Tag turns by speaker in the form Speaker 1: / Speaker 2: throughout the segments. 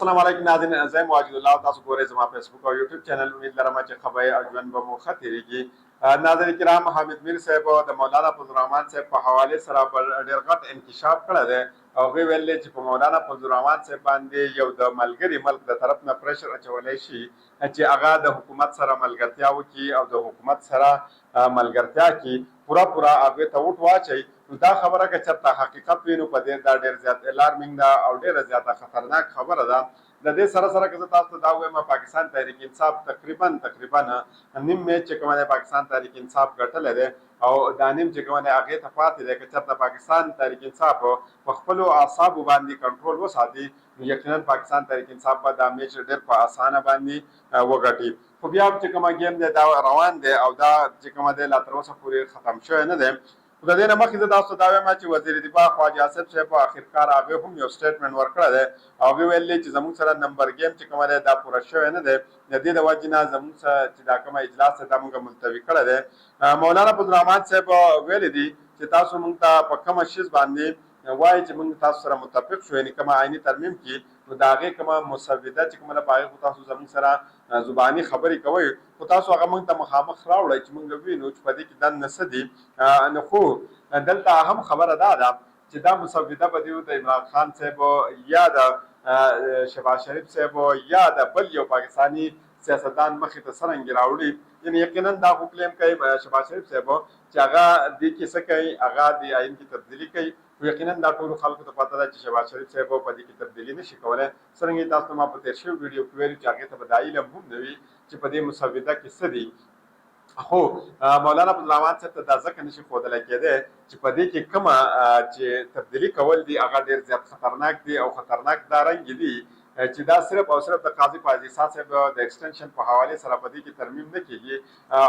Speaker 1: السلام علیکم ناظرین، زه واجد الله تاسو ګورئ زما فیسبوک او یوټیوب چینل. امید لرم چې خبرې او ژوند به مو ښه تېرېږي. ناظرین کرام، حامد میر صاحب د مولانا فضل الرحمن صاحب په حوالې سره ډېر غټ انکشاف کړی دی. هغوی ویل دی چې په مولانا فضل الرحمن صاحب باندې یو د ملګري ملک د طرف نه پریشر اچولی شي چې هغه د حکومت سره ملګرتیا وکړي او د حکومت سره ملګرتیا کړي، پوره هغوی ته ووټ واچوي. نو دا خبره که چېرته حقیقت وي نو په دې دا ډېر زیات الارمینګ ده او ډېره زیاته خطرناک خبره ده. د دې سره سره که زه تاسو ته دا ووایم، پاکستان تحریک انصاف تقریبا نیم میچ چې کومه دی پاکستان تحریک انصاف ګټلی دی او دا نیم چې کومه دی هغې ته پاتې دی. که چېرته پاکستان تحریک انصاف په خپلو اعصابو باندې کنټرول وساتي نو یقینا پاکستان تحریک انصاف به دا میچ ډېر په اسانه باندې وګټي. خو بیا چې کومه گیم دی دا روان دی او دا چې کومه دی لا تر اوسه پورې ختم شوی نه دی. خو د دې نه مخکې زه تاسو ته دا وایم چې وزیر دفاع خواجه آصف صاحب په آخرکار هغې هم یو سټیټمنټ ورکړی دی. هغوی ویل دی چې زموږ سره نمبر گیم چې کومه دی دا پوره شوی نه دی. د دې د وجې نه زموږ سره چې دا کومه اجلاس دی دا موږ ملتوي کړی دی. مولانا فضل الرحمن صاحب ویلی دي چې تاسو موږ ته په کومه شیز باندې وایي چې موږ تاسو سره متفق شو، یعنې کومه عیني ترمیم کې نو د هغې کومه مسوده چې کومه ده په هغې خو تاسو زموږ سره زباني خبرې کوئ، خو تاسو هغه موږ ته مخامخ راوړئ چې موږ ووینو چې په دې کې دننه څه دي. نو خو دلته اهم خبره دا ده چې دا مسوده به د عمران خان صاحب یا د شهباز شریف صاحب یا د بل یو پاکستاني سیاستدان مخې ته څرنګې راوړي. یعنې یقینا دا خو کلیم کوي شهباز شریف صاحب چې هغه دې کې څه کوي، هغه د آیین کې تبدیلي کوي. خو یقینا دا ټولو خلکو ته پته ده چې شهباز شریف صاحب په دې کې تبدیلي نشي کولی. څرنګه تاسو ته ما په تېر شوي ویډیو کې ویلي چې هغې ته به دا علم هم نه وي چې په دې مسوده کې څه دي. خو مولانا فضل الرحمن صاحب ته دا ځکه نشي ښودلی کېدی چې په دې کې کومه چې تبدیلي کول دي هغه ډېر زیات خطرناک دي او خطرناک دا رنګې دي چې دا صرف او صرف د قاضي فاضل صاحب د ایکسټنشن په حوالې سره په دې کې ترمیم نه کېږي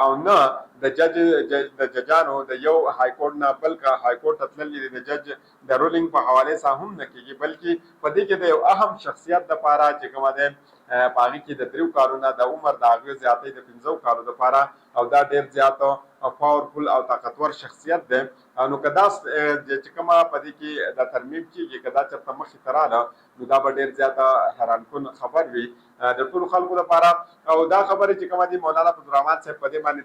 Speaker 1: او نه د ججانو د یو های کورټ نه بل های کورټ ته تللي د جج د رولینګ په حوالې سره هم نه کېږي، بلکې په دې کې د یو اهم شخصیت دپاره چې کومه دی په هغې کې د 3 کالونه د عمر د هغې زیاتۍ د 15 کالو دپاره او دا ډېر زیات پاورفل او طاقتور شخصیت دی. نو که دا چې کومه په دې کې د ترمیم کېږي، که دا چېرته مخې ته راله نو دا به ډېر زیاته حیرانکن خبر وي د ټولو خلکو لپاره. او دا خبرې چې کومه دي مولانا فضل الرحمن صاحب په دې باندې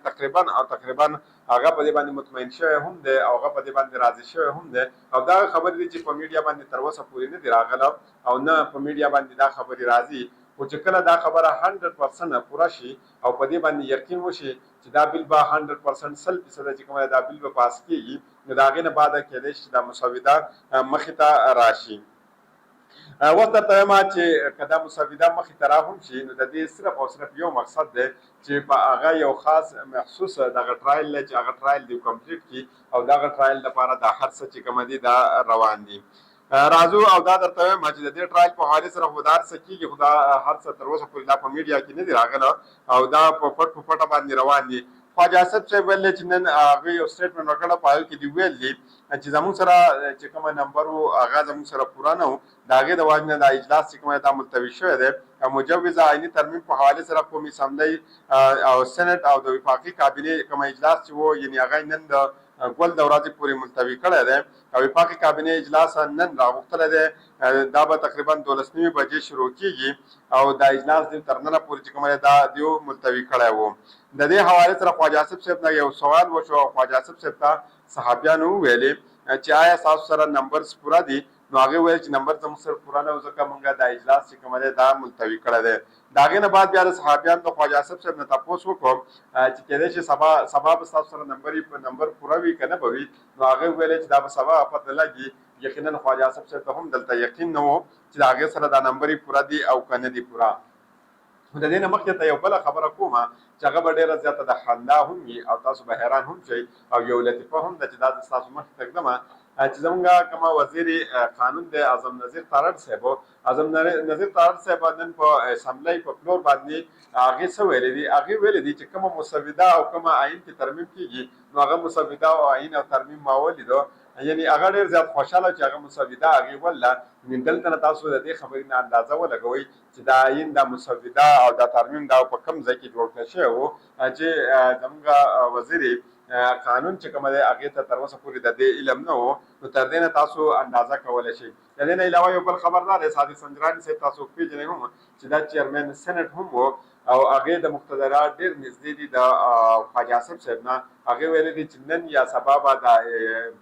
Speaker 1: تقریبا هغه په دې باندې مطمئن شوی هم دی او هغه په دې باندې راضي شوی هم دی. او دا خبرې دي چې په میډیا باندې تر اوسه پورې نه دي راغله او نه په میډیا باندې دا خبرې راځي. خو چې کله دا خبره 100% پوره شي او په دې باندې یقین وشي چې دا بل به 100% 100% چې کومه دا بل به پاس کېږي نو د هغې نه بعده کېدی شي چې دا مسوده مخې ته راشي. اوس درته وایم چې که دا مسوده مخې ته را هم شي نو د دې صرف او صرف یو مقصد دی چې په هغه یو خاص مخصوص دغه ټرایل دی چې هغه ټرایل دی کمپلیټ کړي او دغه ټرایل لپاره دا هر څه چې کومه دي دا روان دي. راځو او دا درته وایم چې د دې ټرایل په حوالې سره خو دا هر څه کېږي، خو دا هر څه تر اوسه پورې دا په میډیا کې نه دي راغله او دا په پټه باندې روان دي. خواجه آصف صاحب ویل چې نن هغوی یو سټیټمنټ ورکړی، په هغې کې دي ویل دي چې زموږ سره چې کومه نمبر و هغه زموږ سره پوره نه و، د هغې د وجې نه دا اجلاس چې کومه دا ملتوي شوی دی. مجوز عیني ترمیم په حوالې سره قومي اسمبلی او سنټ او د وفاقي کابینې کومه اجلاس چې و یعنې هغه نن د ګل د ورځې پورې ملتوي کړی دی او وفاقي کابینې اجلاس نن راغوښتلی دی. دا به تقریبا 12 بجې شروع کېږي او دا اجلاس دی تر ننه پورې چې کومه دا دیو ملتوي کړی و. د دې حوالې سره خواجه آصف صاحب نه یو سوال وشو او خواجه آصف صاحب ته صحافیانو وویلې چې آیا ستاسو سره نمبرز پوره دي؟ نو هغې ویل چې نمبر زموږ سره پوره نه و ځکه موږ دا اجلاس چې کومه دی دا ملتوي کړی دی. د هغې نه بعد بیا د صحافیانو د خواجه آصف صاحب نه تپوس وکړم چې کېدای شي سبا به ستاسو سره نمبر پوره وي که نه به وي. نو هغې ویلې چې دا به سبا پته لګي. یقینا خواجه آصف صاحب ته هم دلته یقین نه و چې د هغې سره دا نمبر پوره دي او که نه دي پوره. د دې نه مخکې ته یو بله خبره کومه چې هغه به ډېره زیاته د خندا هم وي او تاسو به حیران هم شئ او یو لطیفه هم ده چې دا د ستاسو مخې ته ږدمه چې زموږ کومه وزیر قانون دی اعظم نظیر تارړ صاحب نن په اسمبلی په فلور باندې هغې څه ویلي دي؟ هغې ویلي دي چې کومه مسوده او کومه آیین کې ترمیم کېږي نو هغه مسوده او آیین او ترمیم ما ولیدو. یعنې هغه ډېر زیات خوشحاله چې هغه مسوده هغې ولله. دلته نه تاسو د دې خبرې نه اندازه ولګوئ چې دا آیین دا مسوده او دا ترمیم دا په کوم ځای کې جوړ کړی شوی و چې زموږ وزیر قانون چې کوم دی هغه ته تر اوسه پورې د دې علم نه وو، نو تر دې نه تاسو اندازه کولی شئ. د دې نه علاوه یو بل خبردار دی صادق سنجراني صاحب، تاسو پیژنئ هم چې دا چیرمن سینټ هم وو او هغه د مقتدرات ډېر نږدې دي د خواجه آصف صاحب نه. هغه ویلي دي چې نن یا سبا به دا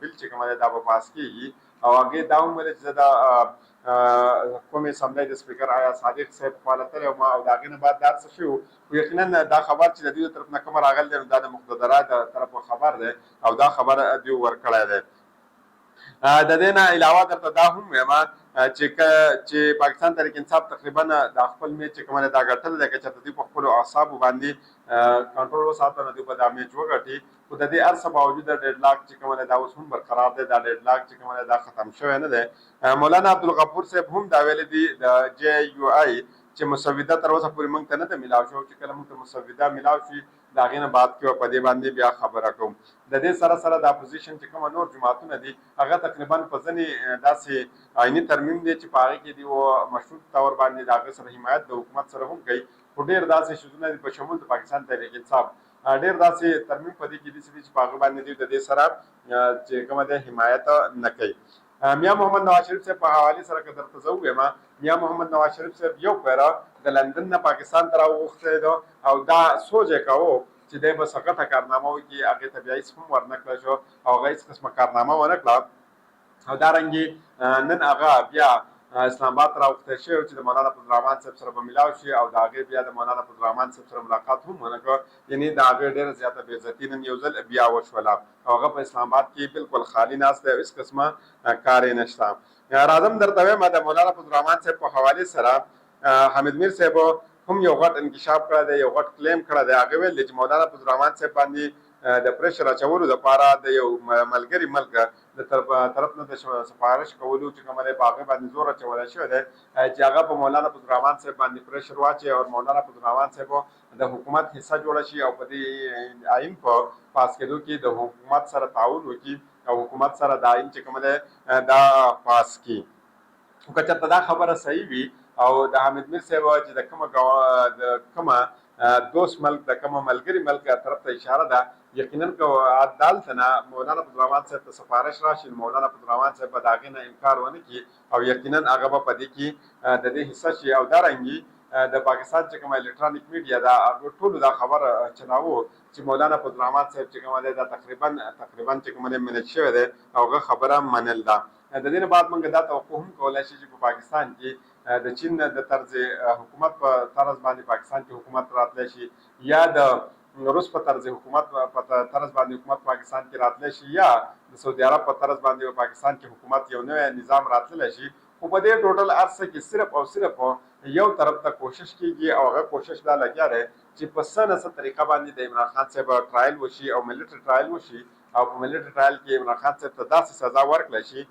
Speaker 1: بل چې کوم دی دا به پاس کېږي او هغې دا هم ویلي چې زه د کومې اسمبلۍ د سپیکر آیا صادق صاحب خوا تللی وم او د هغې نه بعد دا هر څه شوي وو، خو یقینا دا خبر چې د دوی د طرف نه کومه راغلی دی نو دا د مقتدرات د طرفه خبر دی او دا خبر دوی ورکړی دی. د دې نه علاوه درته دا هم وایم چې پاکستان تحریک انصاف تقریبا د خپل میچ چې کومه دا ګټل دی، که چېرته دوی په خپلو اعصابو باندې کنټرول وساته نو دوی به دا میچ وګټي. خو د دې هر څه باوجود د ډیډلاک چې کومه دی دا اوس هم برقرار دی، دا ډیډلاک چې کومه دی دا ختم شوی نه دی. مولانا عبدالغفور صاحب هم دا ویلي دي د جے یو آی چې مسوده تر اوسه پورې موږ ته نه ده میلاو شوی، چې کله موږ ته مسوده میلاو شي د هغې نه بعد کې به په دې باندې بیا خبره کوم. د دې سره سره د اپوزیشن چې کومه نور جماعتونه دي هغه تقریبا په ځینې داسې آئیني ترمیم دی چې په هغې کې دي و مشروط طور باندې د هغه سره حمایت د حکومت سره هم کوي، خو ډېر داسې شیزونه دي په شمول د پاکستان تحریک انصاف ډېر داسې ترمیم په دې کې دي چې په هغه باندې دوی د دې سره چې کومه دی حمایت نه کوي. میا محمد نواز شریف صاحب په حوالې سره که درته زه ووایم، میا محمد نواز شریف صاحب یو پیره د لندن نه پاکستان ته راوغوښتی ده او دا سوچ یې کوو چې دی به څه غټه کارنامه وکړي، هغې ته بیا هېڅ هم ورنه کړه شو او هغه هېڅ قسمه کارنامه ونه کړه. او دارنګې نن هغه بیا اسلام آباد ته راوغوښتی شوی چې د مولانا فضل الرحمن صاحب سره به میلاو شي او د هغې بیا د مولانا فضل الرحمن صاحب سره ملاقات هم ونه کړه، یعنې د هغې ډېره زیاته بې عزتي نن یو ځل بیا وشوله او هغه په اسلام آباد کې بالکل خالي ناست دی او هېڅ قسمه کار یې نشته. راځم درته وایم د مولانا فضل الرحمن صاحب په حوالې سره حمید میر صاحب هم یو غټ انکشاف کړی دی، یو غټ کلیم کړی دی. هغه ویل دی چې مولانا فضل الرحمن صاحب باندې د پریشر اچولو دپاره د یو ملګري ملک د طرف نه د سفارش کولو چې کومه دی په هغې باندې زور اچولی شوی دی چې هغه په مولانا فضل الرحمن صاحب باندې پریشر واچوي او مولانا فضل الرحمن صاحب د حکومت حصه جوړه شي او په دې آئین په پاس کېدو کې د حکومت سره تعاون وکړي او حکومت سره د آئین چې کومه دی دا پاس کړي. خو که چېرته دا خبره صحیح وي او د حمید میر صاحب چې د کومه دوست ملک د کومه ملګري ملک طرف ته اشاره ده، یقینا که دلته نه مولانا فضل الرحمن صاحب ته سفارش راشي مولانا فضل الرحمن صاحب به د هغې نه انکار ونه کړي او یقینا هغه به په دې کې د دې حصه شي. او دارنګې د پاکستان چې کومه الکترونیک میډیا دا ټولو دا خبر چلاوه چې مولانا فضل الرحمن صاحب چې کومه دی دا تقریبا چې کومه دی منل شوی دی او هغه خبره منل ده. د دې نه بعد موږ دا توقع هم کولی شي چې په پاکستان کې د چین د طرز حکومت په طرز باندې پاکستان کې حکومت راتلی شي یا د روس په طرز حکومت په طرز باندې حکومت پاکستان کې راتلی شي یا د سعودي عرب په طرز باندې په پاکستان کې حکومت یو نوی نظام راتلی شي. خو په دې ټوټل هر څه کې صرف او صرف یو طرف ته کوشش کیږي او هغه کوشش دا لګیا دی چې په څه نه څه طریقه باندې د عمران خان صاحب ټرایل وشي او ملیټري ټرایل وشي او په ملیټري ټرایل کې عمران خان صاحب ته داسې سزا ورکړل شي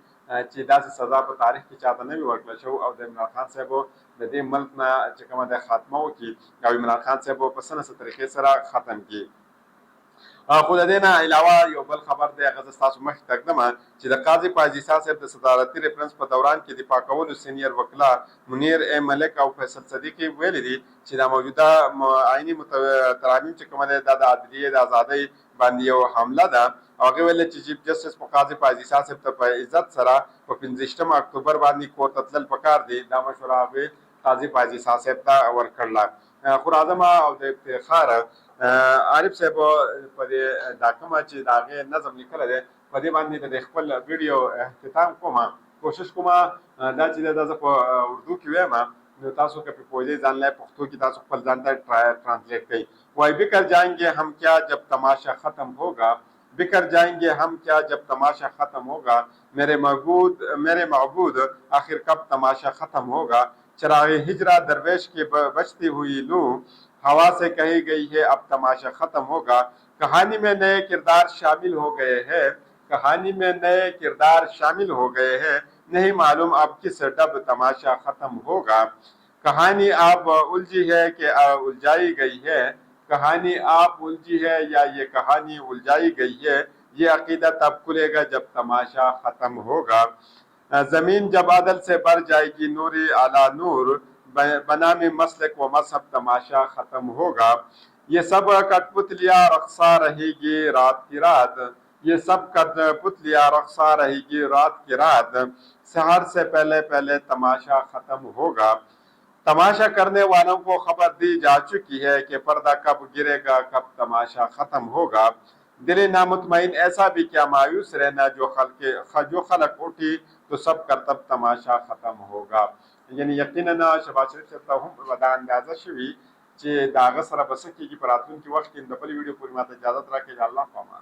Speaker 1: چې داسې سزا په تاریخ کې چاته نه وي ورکړل شوی او د عمران خان صاحب د دې ملک نه چې کومه د خاتمه وکړي او عمران خان صاحب په څه نه څه طریقې سره ختم کړي. خو د دې نه علاوه یو بل خبر دی، هغه زه ستاسو مخکې تږدم چې د قاضي فایض عیسی صاحب د صدارتي ریفرنس په دوران کې دفاع کولو سینیر وکلا منیر ای ملک او فیصل صدیقي ویلي دي چې دا موجوده آئیني ترامیم چې کومه ده د عدلیې د ازادۍ باندې یو حمله ده. هغه ویل چې چیف جسټس په قاضي فایض عیسی صاحب ته په عزت سره په 15 اکتوبر باندې کور ته تلل پکار دی. دا مشوره هغه قاضي فایض عیسی صاحب ته ورکړله. خو راځم او د افتخار عارف صاحب په دې دا کومه چې د هغې نظم لیکلی دی په دې باندې د خپل ویډیو اختتام کوم، کوشش کوم دا چې دا زه په اردو کې وایم نو تاسو که په پوهېږئ ځان لی پښتو کې تاسو خپل ځان ته ټرانسلیټ کړئ. وایي بکر جائیں گے ہم کیا جب تماشا ختم ہوگا، بکر جائیں گے ہم کیا جب تماشا ختم ہوگا، میرے معبود آخر کب تماشا ختم ہوگا، چراغ ہجرا درویش کی بچتی ہوئی لو ہوا سے کہی گئی ہے اب تماشا ختم ہوگا، کہانی میں نئے کردار شامل ہو گئے ہیں، کہانی میں نئے کردار شامل ہو گئے ہیں، نہیں معلوم اب کس ڈب تماشا ختم ہوگا، کہانی آپ الجھی ہے کہ الجھائی گئی ہے، کہانی آپ الجھی ہے یا یہ کہانی الجھائی گئی ہے، یہ عقیدہ تب کھلے گا جب تماشا ختم ہوگا، زمین جب عدل سے بھر جائے گی نوری اعلیٰ نور، بنامی مسلک و مذہب تماشا ختم ہوگا، یہ سب کٹ پتلیاں رقصا رہے گی رات کی رات، یہ سب کٹ پتلیاں رقصا رہے گی رات کی رات، سحر سے پہلے پہلے تماشا ختم ہوگا۔ تماشا کرنے والوں کو خبر دی جا چکی ہے کہ پردہ کب گرے گا، کب تماشا ختم ہوگا۔ دل نامطمئن ایسا بھی کیا مایوس رہنا، جو خلق اٹھی تو سب کا تب تماشا ختم ہوگا۔ یعنی یقینا شباز شریف صاحب ته هم ودا اندازه شوي چې د هغه سره به څه کېږي په راتلونکي وخت کې. د بلې ویډیو پورې ماته اجازت راکړئ. الله پامان.